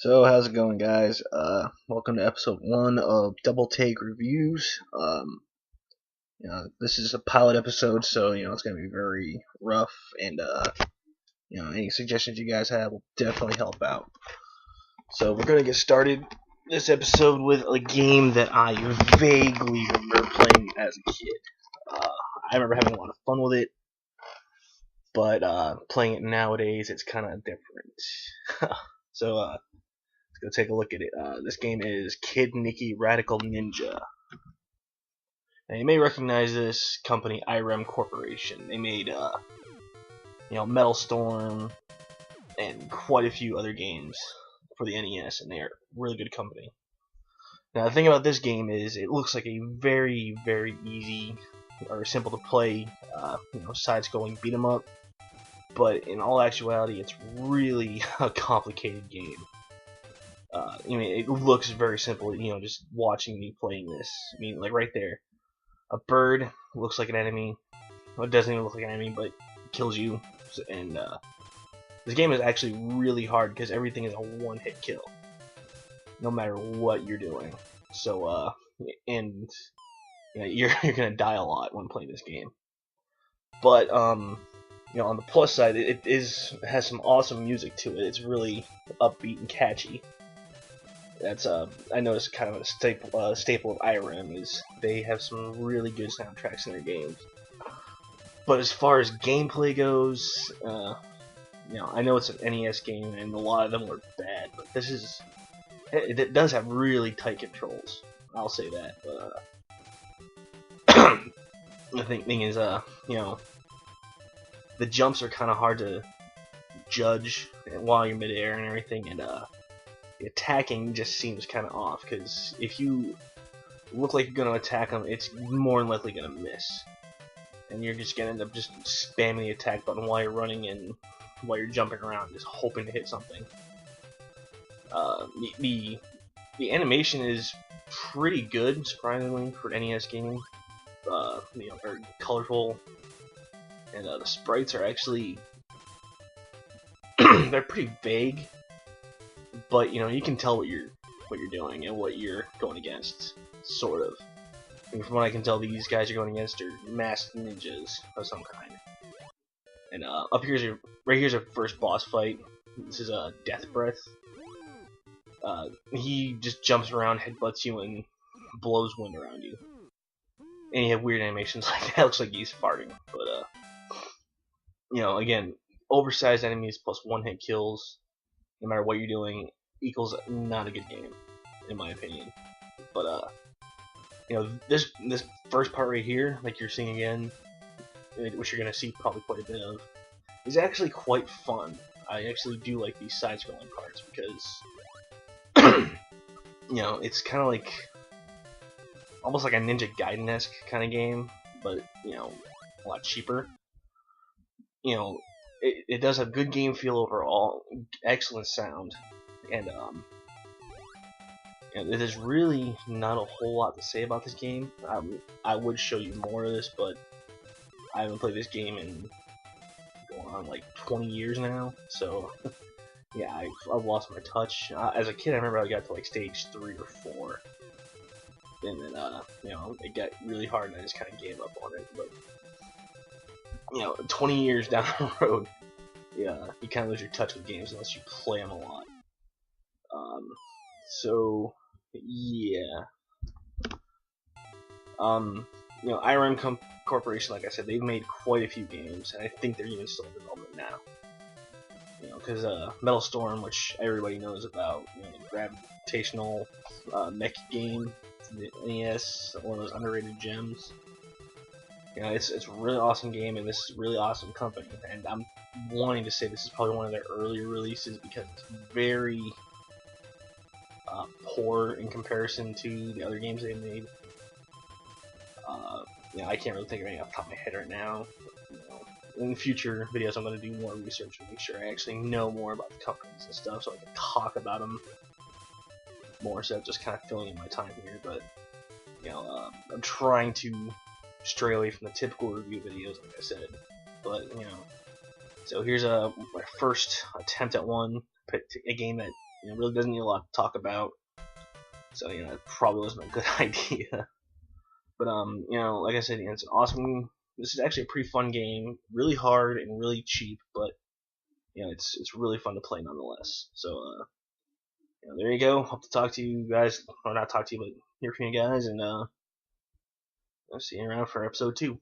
So how's it going, guys? Welcome to episode 1 of Double Take Reviews. This is a pilot episode, so it's gonna be very rough, and any suggestions you guys have will definitely help out. So we're gonna get started this episode with a game that I vaguely remember playing as a kid. I remember having a lot of fun with it, but playing it nowadays, it's kind of different. So let's go take a look at it. This game is Kid Niki Radical Ninja. Now you may recognize this company, IREM Corporation. They made Metal Storm and quite a few other games for the NES, and they are a really good company. Now the thing about this game is it looks like a very, very easy or simple to play side-scrolling beat 'em up, but in all actuality it's really a complicated game. It looks very simple, just watching me playing this. Like right there, a bird looks like an enemy. Well, it doesn't even look like an enemy, but kills you. And this game is actually really hard because everything is a one-hit kill, no matter what you're doing. So, you're gonna die a lot when playing this game. But on the plus side, it has some awesome music to it. It's really upbeat and catchy. That's I noticed kind of a staple of IREM is they have some really good soundtracks in their games. But as far as gameplay goes, I know it's an NES game and a lot of them are bad, but it does have really tight controls. I'll say that. But the thing is, the jumps are kind of hard to judge while you're midair and everything, and the attacking just seems kind of off, because if you look like you're going to attack them, it's more than likely going to miss. And you're just going to end up just spamming the attack button while you're running and while you're jumping around, just hoping to hit something. The animation is pretty good, surprisingly, for an NES game. Very colorful, and the sprites are actually they're pretty vague. But you can tell what you're doing and what you're going against, sort of. From what I can tell, these guys you're going against are masked ninjas of some kind. And right here's our first boss fight. This is Death Breath. He just jumps around, headbutts you, and blows wind around you. And you have weird animations like that. Looks like he's farting. But again, oversized enemies plus one-hit kills, no matter what you're doing, equals not a good game, in my opinion. But this first part right here, like you're seeing again, which you're gonna see probably quite a bit of, is actually quite fun. I actually do like these side-scrolling parts because it's kind of like almost like a Ninja Gaiden-esque kind of game, but a lot cheaper. It does have good game feel overall, excellent sound, and there's really not a whole lot to say about this game. I would show you more of this, but I haven't played this game in going on like 20 years now, so yeah, I've lost my touch. As a kid, I remember I got to like stage 3 or 4, and then it got really hard, and I just kind of gave up on it. But 20 years down the road, yeah, you kind of lose your touch with games unless you play them a lot. So yeah, IREM Corporation, like I said, they've made quite a few games, and I think they're even still in development now. Because Metal Storm, which everybody knows about, the gravitational mech game, the NES, one of those underrated gems. It's a really awesome game, and this is a really awesome company, and I'm wanting to say this is probably one of their earlier releases because it's very poor in comparison to the other games they made. I can't really think of any off the top of my head right now. In future videos, I'm going to do more research and make sure I actually know more about the companies and stuff, so I can talk about them more instead of just kind of filling in my time here. But I'm trying to stray away from the typical review videos, like I said. But so here's my first attempt at one. Picked a game that really doesn't need a lot to talk about. So it probably wasn't a good idea. But like I said, it's an awesome. This is actually a pretty fun game, really hard and really cheap, but it's really fun to play nonetheless. So there you go. Hope to talk to you guys, or not talk to you, but hear from you guys, and I'll see you around for episode 2.